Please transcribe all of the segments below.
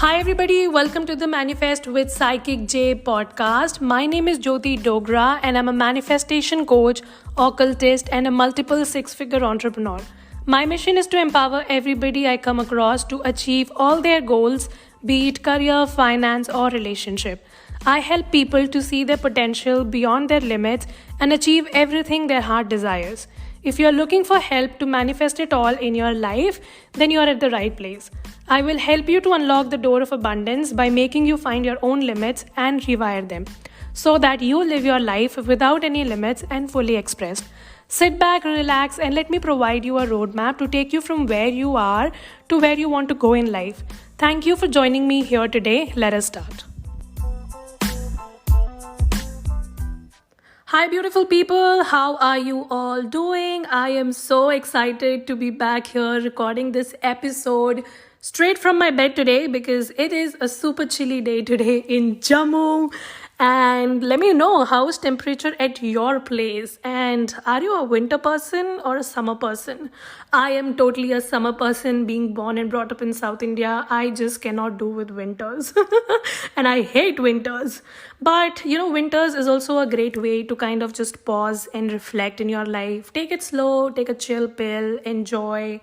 Hi, everybody. Welcome to the Manifest with Psychic J podcast. My name is Jyoti Dogra, and I'm a manifestation coach, occultist, and a multiple six-figure entrepreneur. My mission is to empower everybody I come across to achieve all their goals, be it career, finance, or relationship. I help people to see their potential beyond their limits and achieve everything their heart desires. If you're looking for help to manifest it all in your life, then you're at the right place. I will help you to unlock the door of abundance by making you find your own limits and rewire them so that you live your life without any limits and fully expressed. Sit back, relax, and let me provide you a roadmap to take you from where you are to where you want to go in life. Thank you for joining me here today. Let us start. Hi, beautiful people. How are you all doing? I am so excited to be back here recording this episode straight from my bed today because it is a super chilly day today in Jammu. And let me know how's temperature at your place. And are you a winter person or a summer person? I am totally a summer person, being born and brought up in South India. I just cannot do with winters. And I hate winters. But winters is also a great way to kind of just pause and reflect in your life. Take it slow, take a chill pill, enjoy,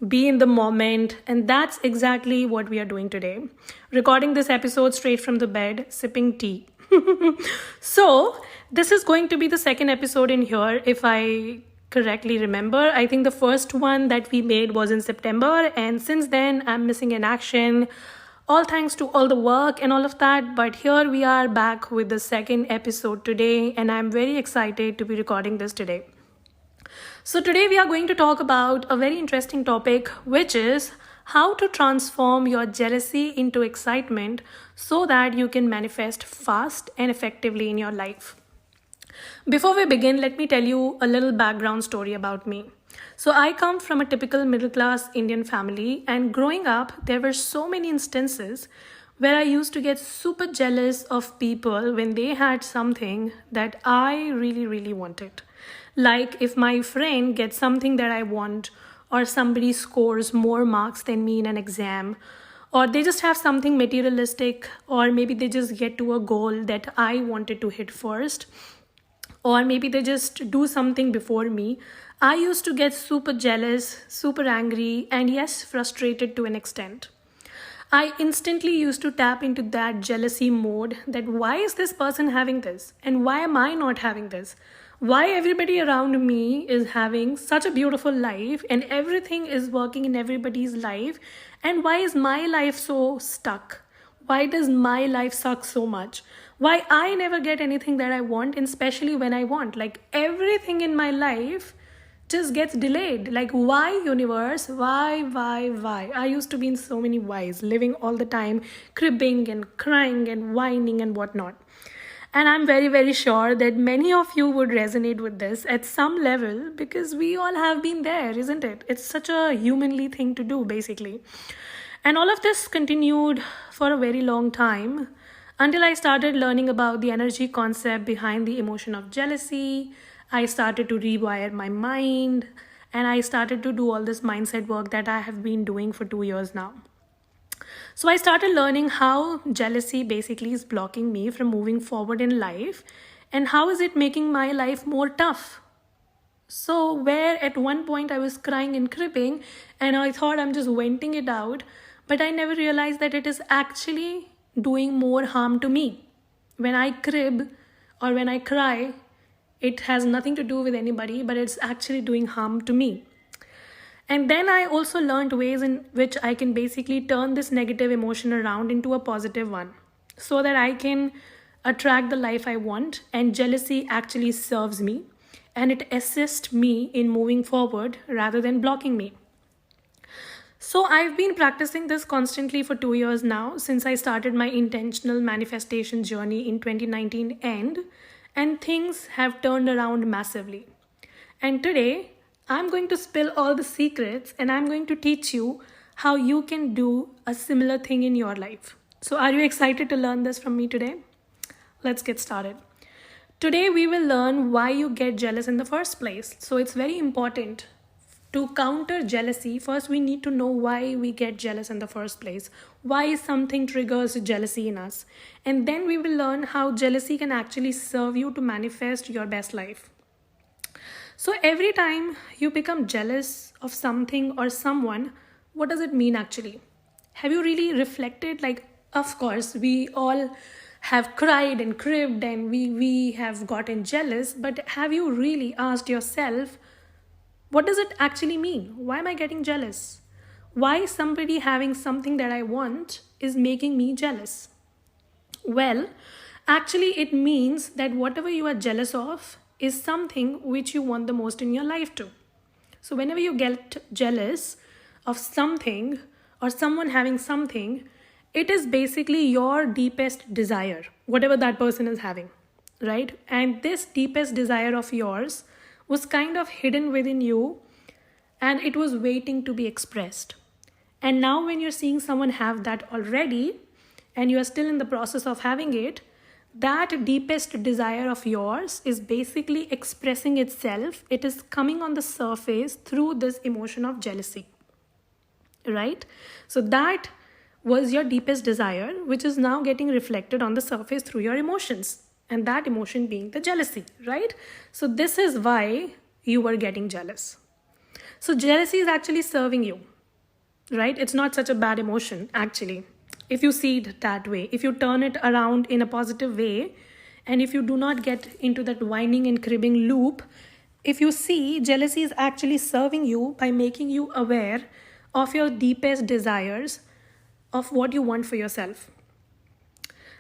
be in the moment. And that's exactly what we are doing today. Recording this episode straight from the bed, sipping tea. So, this is going to be the second episode in here, if I correctly remember. I think the first one that we made was in September, and since then I'm missing in action. All thanks to all the work and all of that. But here we are back with the second episode today, and I'm very excited to be recording this today. So today we are going to talk about a very interesting topic, which is how to transform your jealousy into excitement so that you can manifest fast and effectively in your life. Before we begin, let me tell you a little background story about me. So I come from a typical middle-class Indian family, and growing up, there were so many instances where I used to get super jealous of people when they had something that I really, really wanted. Like if my friend gets something that I want, or somebody scores more marks than me in an exam, or they just have something materialistic, or maybe they just get to a goal that I wanted to hit first, or maybe they just do something before me, I used to get super jealous, super angry, and yes, frustrated to an extent. I instantly used to tap into that jealousy mode that why is this person having this? And why am I not having this? Why everybody around me is having such a beautiful life and everything is working in everybody's life, and why is my life so stuck? Why does my life suck so much? Why I never get anything that I want, and especially when I want? Like everything in my life just gets delayed. Like why, universe? Why? I used to be in so many whys, living all the time, cribbing and crying and whining and whatnot. And I'm very, very sure that many of you would resonate with this at some level because we all have been there, isn't it? It's such a humanly thing to do, basically. And all of this continued for a very long time until I started learning about the energy concept behind the emotion of jealousy. I started to rewire my mind, and I started to do all this mindset work that I have been doing for 2 years now. So I started learning how jealousy basically is blocking me from moving forward in life, and how is it making my life more tough. So where at one point I was crying and cribbing and I thought I'm just venting it out, but I never realized that it is actually doing more harm to me. When I crib or when I cry, it has nothing to do with anybody, but it's actually doing harm to me. And then I also learned ways in which I can basically turn this negative emotion around into a positive one so that I can attract the life I want, and jealousy actually serves me and it assists me in moving forward rather than blocking me. So I've been practicing this constantly for 2 years now since I started my intentional manifestation journey in 2019 and things have turned around massively. And today, I'm going to spill all the secrets and I'm going to teach you how you can do a similar thing in your life. So are you excited to learn this from me today? Let's get started. Today we will learn why you get jealous in the first place. So it's very important To counter jealousy, first we need to know why we get jealous in the first place. Why something triggers jealousy in us. And then we will learn how jealousy can actually serve you to manifest your best life. So every time you become jealous of something or someone, what does it mean actually? Have you really reflected? Like, of course, we all have cried and cribbed and we have gotten jealous, but have you really asked yourself, what does it actually mean? Why am I getting jealous? Why somebody having something that I want is making me jealous? Well, actually, it means that whatever you are jealous of is something which you want the most in your life too. So, whenever you get jealous of something or someone having something, it is basically your deepest desire, whatever that person is having, right? And this deepest desire of yours was kind of hidden within you and it was waiting to be expressed. And now, when you're seeing someone have that already and you are still in the process of having it, that deepest desire of yours is basically expressing itself. It is coming on the surface through this emotion of jealousy, right? So that was your deepest desire, which is now getting reflected on the surface through your emotions, and that emotion being the jealousy, right? So this is why you were getting jealous. So jealousy is actually serving you, right? It's not such a bad emotion actually. If you see it that way, if you turn it around in a positive way, and if you do not get into that whining and cribbing loop, if you see, jealousy is actually serving you by making you aware of your deepest desires, of what you want for yourself.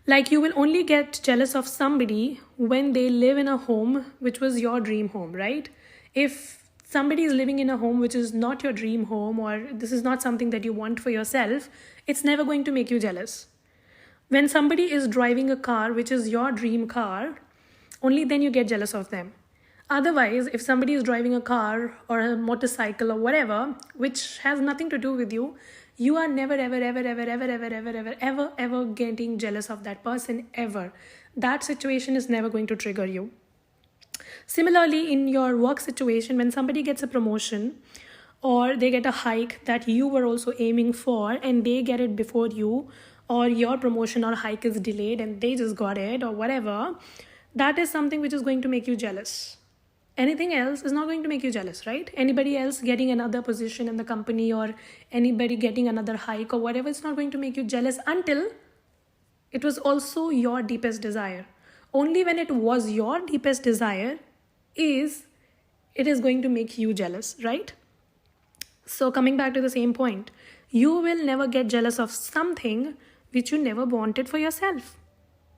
Like, you will only get jealous of somebody when they live in a home which was your dream home, right? If somebody is living in a home which is not your dream home, or this is not something that you want for yourself, it's never going to make you jealous. When somebody is driving a car which is your dream car, only then you get jealous of them. Otherwise, if somebody is driving a car or a motorcycle or whatever, which has nothing to do with you, you are never, ever getting jealous of that person, ever. That situation is never going to trigger you. Similarly, in your work situation, when somebody gets a promotion or they get a hike that you were also aiming for and they get it before you, or your promotion or hike is delayed and they just got it or whatever, that is something which is going to make you jealous. Anything else is not going to make you jealous, right? Anybody else getting another position in the company or anybody getting another hike or whatever, it's not going to make you jealous until it was also your deepest desire. Only when it was your deepest desire is it is going to make you jealous, right? So coming back to the same point, you will never get jealous of something which you never wanted for yourself.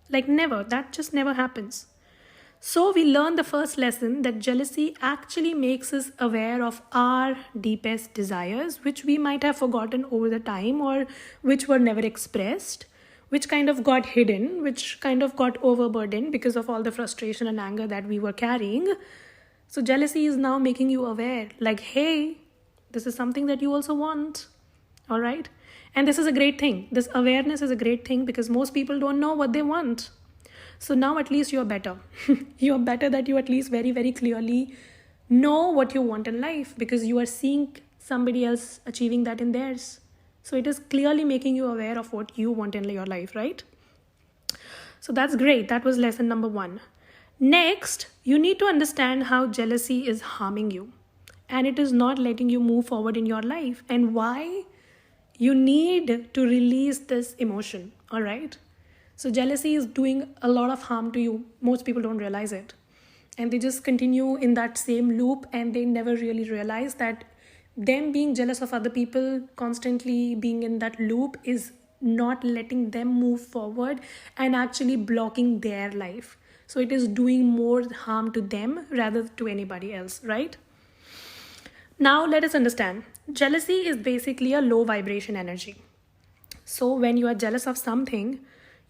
Like, never. That just never happens. So we learn the first lesson that jealousy actually makes us aware of our deepest desires, which we might have forgotten over the time or which were never expressed, which kind of got hidden, which kind of got overburdened because of all the frustration and anger that we were carrying. So jealousy is now making you aware, like, hey, this is something that you also want, all right? And this is a great thing. This awareness is a great thing because most people don't know what they want. So now at least you're better. You're better that you at least very, very clearly know what you want in life because you are seeing somebody else achieving that in theirs. So it is clearly making you aware of what you want in your life, right? So that's great. That was lesson number 1. Next, you need to understand how jealousy is harming you and it is not letting you move forward in your life and why you need to release this emotion, all right? So jealousy is doing a lot of harm to you. Most people don't realize it. And they just continue in that same loop and they never really realize that them being jealous of other people, constantly being in that loop, is not letting them move forward and actually blocking their life. So it is doing more harm to them rather to anybody else, right? Now let us understand. Jealousy is basically a low vibration energy. So when you are jealous of something,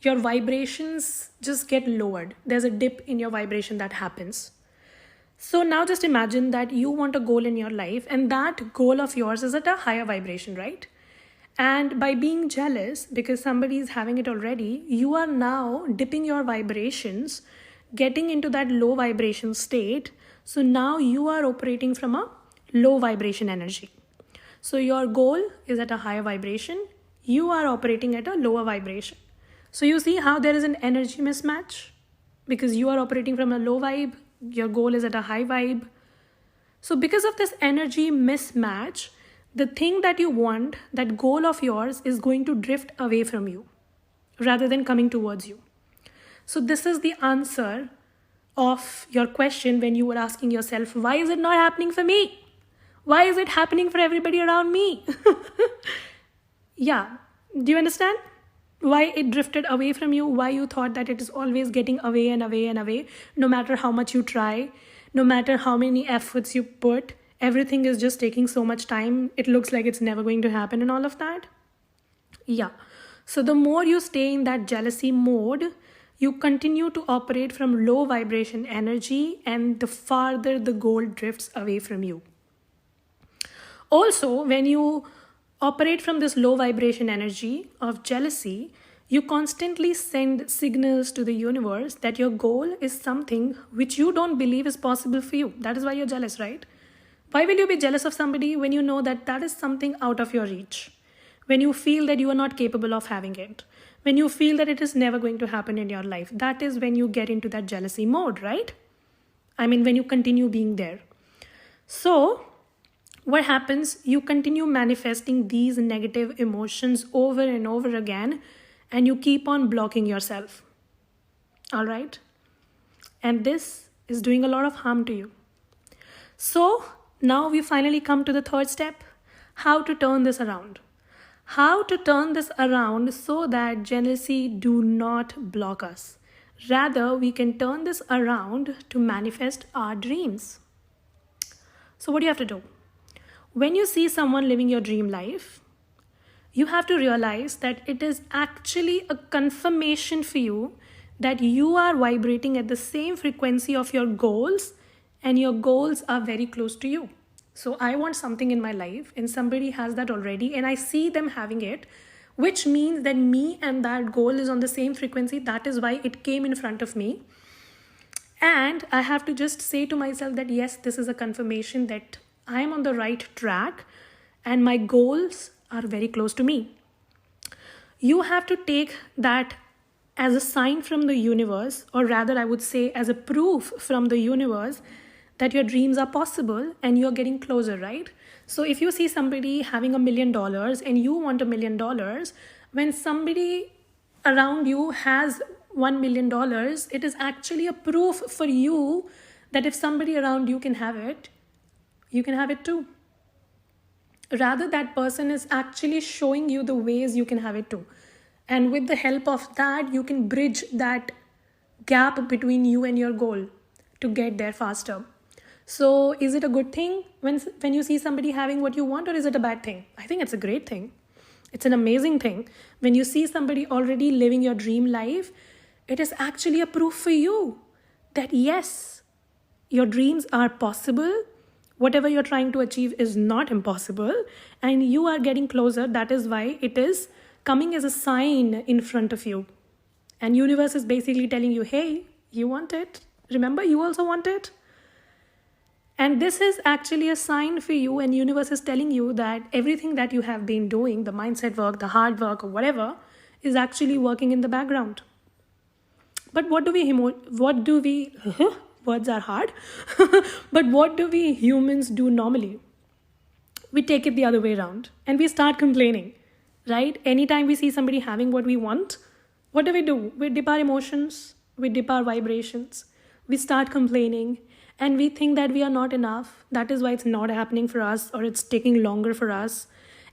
your vibrations just get lowered. There's a dip in your vibration that happens. So now just imagine that you want a goal in your life and that goal of yours is at a higher vibration, right? And by being jealous because somebody is having it already, you are now dipping your vibrations, getting into that low vibration state. So now you are operating from a low vibration energy. So your goal is at a higher vibration. You are operating at a lower vibration. So you see how there is an energy mismatch? Because you are operating from a low vibe, your goal is at a high vibe. So because of this energy mismatch, the thing that you want, that goal of yours, is going to drift away from you rather than coming towards you. So this is the answer of your question when you were asking yourself, why is it not happening for me? Why is it happening for everybody around me? Yeah, do you understand? Why it drifted away from you? Why you thought that it is always getting away and away and away? No matter how much you try, no matter how many efforts you put, everything is just taking so much time. It looks like it's never going to happen and all of that. Yeah. So the more you stay in that jealousy mode, you continue to operate from low vibration energy, and the farther the goal drifts away from you. Also, when you operate from this low vibration energy of jealousy, you constantly send signals to the universe that your goal is something which you don't believe is possible for you. That is why you're jealous, right? Why will you be jealous of somebody when you know that that is something out of your reach? When you feel that you are not capable of having it? When you feel that it is never going to happen in your life? That is when you get into that jealousy mode, right? I mean, when you continue being there. So, what happens? You continue manifesting these negative emotions over and over again, and you keep on blocking yourself. All right? And this is doing a lot of harm to you. So now we finally come to the third step, how to turn this around. How to turn this around so that jealousy do not block us. Rather, we can turn this around to manifest our dreams. So what do you have to do? When you see someone living your dream life, you have to realize that it is actually a confirmation for you that you are vibrating at the same frequency of your goals, and your goals are very close to you. So I want something in my life and somebody has that already and I see them having it, which means that me and that goal is on the same frequency. That is why it came in front of me. And I have to just say to myself that yes, this is a confirmation that I am on the right track and my goals are very close to me. You have to take that as a sign from the universe, or rather I would say as a proof from the universe that your dreams are possible and you're getting closer, right? So if you see somebody having $1 million and you want $1 million, when somebody around you has $1 million, it is actually a proof for you that if somebody around you can have it, you can have it too. Rather, that person is actually showing you the ways you can have it too. And with the help of that, you can bridge that gap between you and your goal to get there faster. So is it a good thing when you see somebody having what you want, or is it a bad thing? I think it's a great thing. It's an amazing thing. When you see somebody already living your dream life, it is actually a proof for you that yes, your dreams are possible. Whatever you're trying to achieve is not impossible and you are getting closer. That is why it is coming as a sign in front of you. And universe is basically telling you, hey, you want it. Remember, you also want it. And this is actually a sign for you, and universe is telling you that everything that you have been doing, the mindset work, the hard work, or whatever, is actually working in the background. But what do we words are hard. But what do we humans do normally? We take it the other way around and we start complaining, right? Anytime we see somebody having what we want, what do? We dip our emotions, we dip our vibrations, we start complaining, and we think that we are not enough. That is why it's not happening for us, or it's taking longer for us.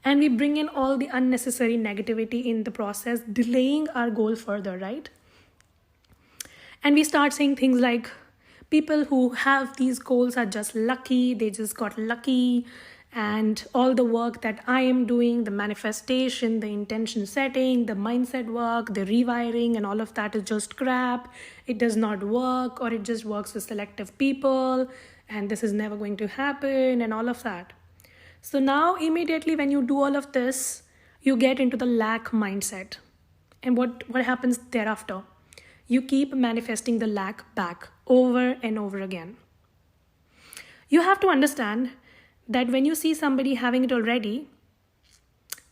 And we bring in all the unnecessary negativity in the process, delaying our goal further, right? And we start saying things like, people who have these goals are just lucky, they just got lucky, and all the work that I am doing, the manifestation, the intention setting, the mindset work, the rewiring, and all of that is just crap. It does not work, or it just works with selective people, and this is never going to happen, and all of that. So now immediately when you do all of this, you get into the lack mindset. And what happens thereafter? You keep manifesting the lack back over and over again. You have to understand that when you see somebody having it already,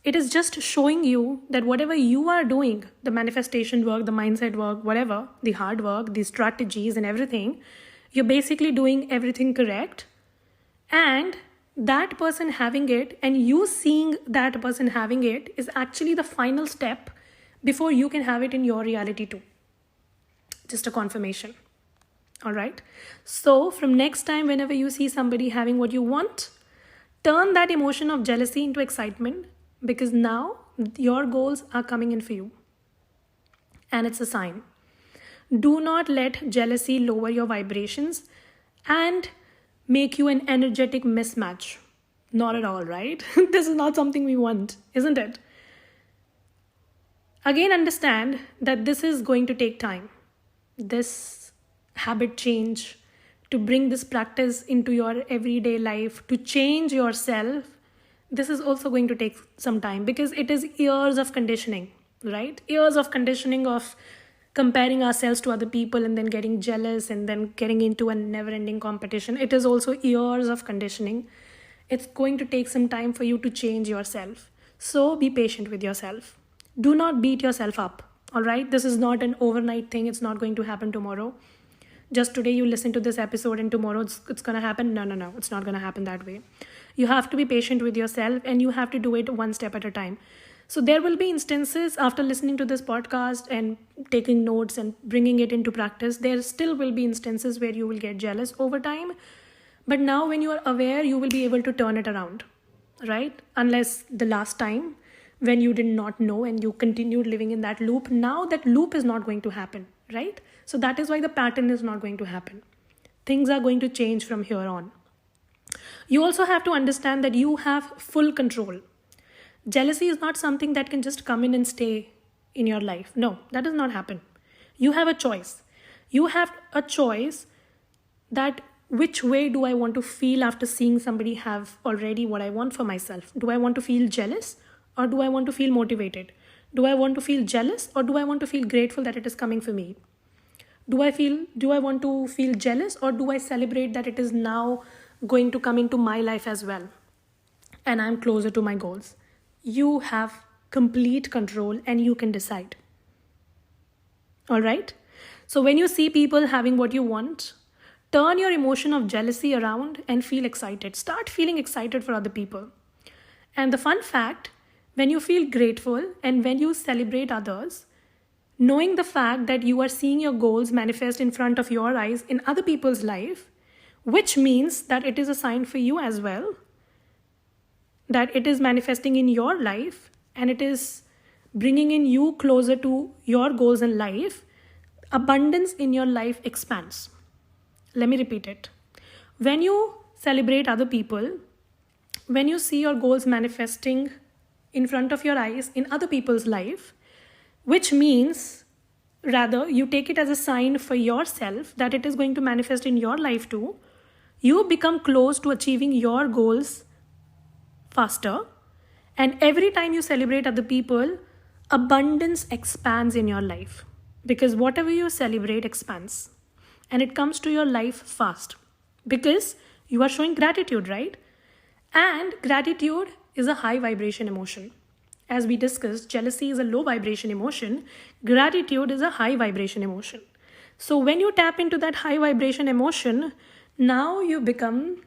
it is just showing you that whatever you are doing, the manifestation work, the mindset work, whatever, the hard work, the strategies and everything, you're basically doing everything correct. And that person having it and you seeing that person having it is actually the final step before you can have it in your reality too. Just a confirmation. All right. So from next time, whenever you see somebody having what you want, turn that emotion of jealousy into excitement, because now your goals are coming in for you. And it's a sign. Do not let jealousy lower your vibrations and make you an energetic mismatch. Not at all, right? This is not something we want, isn't it? Again, understand that this is going to take time. This habit change, to bring this practice into your everyday life, to change yourself, this is also going to take some time, because it is years of conditioning, right? Years of conditioning of comparing ourselves to other people and then getting jealous and then getting into a never-ending competition. It is also years of conditioning. It's going to take some time for you to change yourself. So be patient with yourself. Do not beat yourself up, all right? This is not an overnight thing. It's not going to happen tomorrow. Just today you listen to this episode and tomorrow it's going to happen. No. It's not going to happen that way. You have to be patient with yourself and you have to do it one step at a time. So there will be instances after listening to this podcast and taking notes and bringing it into practice, there still will be instances where you will get jealous over time. But now when you are aware, you will be able to turn it around, right? Unless the last time when you did not know and you continued living in that loop, now that loop is not going to happen, right? So that is why the pattern is not going to happen. Things are going to change from here on. You also have to understand that you have full control. Jealousy is not something that can just come in and stay in your life. No, that does not happen. You have a choice. You have a choice that which way do I want to feel after seeing somebody have already what I want for myself? Do I want to feel jealous or do I want to feel motivated? Do I want to feel jealous or do I want to feel grateful that it is coming for me? Do I want to feel jealous or do I celebrate that it is now going to come into my life as well and I'm closer to my goals? You have complete control and you can decide. All right? So when you see people having what you want, turn your emotion of jealousy around and feel excited. Start feeling excited for other people. And the fun fact, when you feel grateful and when you celebrate others, knowing the fact that you are seeing your goals manifest in front of your eyes in other people's life, which means that it is a sign for you as well, that it is manifesting in your life and it is bringing in you closer to your goals in life, abundance in your life expands. Let me repeat it. When you celebrate other people, when you see your goals manifesting in front of your eyes in other people's life, which means rather you take it as a sign for yourself that it is going to manifest in your life too, you become close to achieving your goals faster. And every time you celebrate other people, abundance expands in your life, because whatever you celebrate expands and it comes to your life fast because you are showing gratitude, right? And gratitude is a high vibration emotion. As we discussed, jealousy is a low vibration emotion. Gratitude is a high vibration emotion. So when you tap into that high vibration emotion, now you become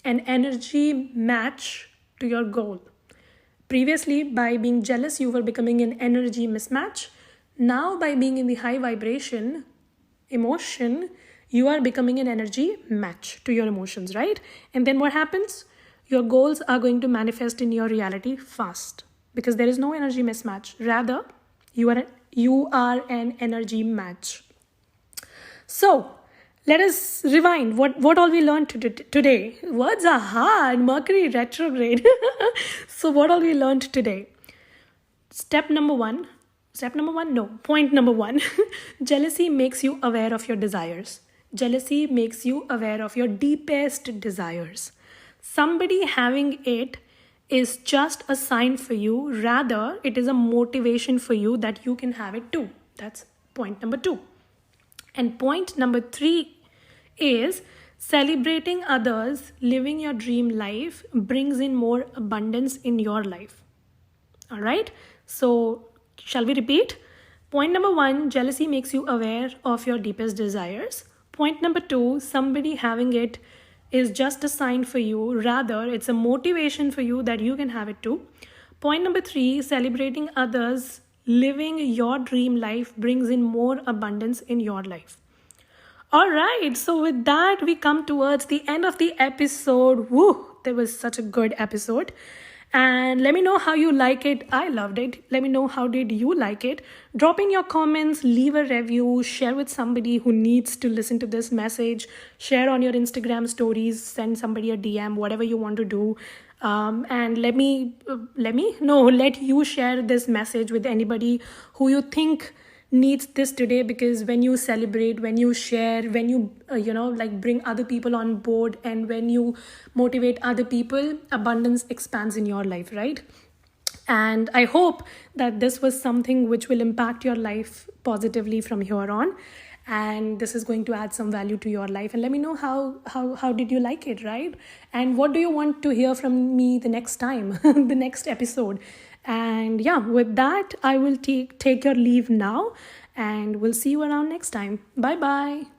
an energy match to your goal. Previously, by being jealous, you were becoming an energy mismatch. Now, by being in the high vibration emotion, you are becoming an energy match to your emotions, right? And then what happens? Your goals are going to manifest in your reality fast because there is no energy mismatch. Rather, you are an energy match. So, let us rewind what all we learned today. Words are hard. Mercury retrograde. So what all we learned today? Point number one. Jealousy makes you aware of your desires. Jealousy makes you aware of your deepest desires. Somebody having it is just a sign for you. Rather, it is a motivation for you that you can have it too. That's point number 2. And point number 3 is Celebrating others, living your dream life brings in more abundance in your life. All right. So, shall we repeat? Point number one, jealousy makes you aware of your deepest desires. Point number two, somebody having it is just a sign for you. Rather, it's a motivation for you that you can have it too. Point number three, celebrating others, living your dream life brings in more abundance in your life. All right, so with that, we come towards the end of the episode. Woo, that was such a good episode. And let me know how you like it. I loved it. Let me know how did you like it. Drop in your comments, leave a review, share with somebody who needs to listen to this message. Share on your Instagram stories, send somebody a DM, whatever you want to do. And let you share this message with anybody who you think needs this today, because when you celebrate, when you share, when you bring other people on board, and when you motivate other people, abundance expands in your life, right? And I hope that this was something which will impact your life positively from here on, and this is going to add some value to your life. And let me know how did you like it, right? And what do you want to hear from me the next time, the next episode? And yeah, with that, I will take your leave now, and we'll see you around next time. Bye bye.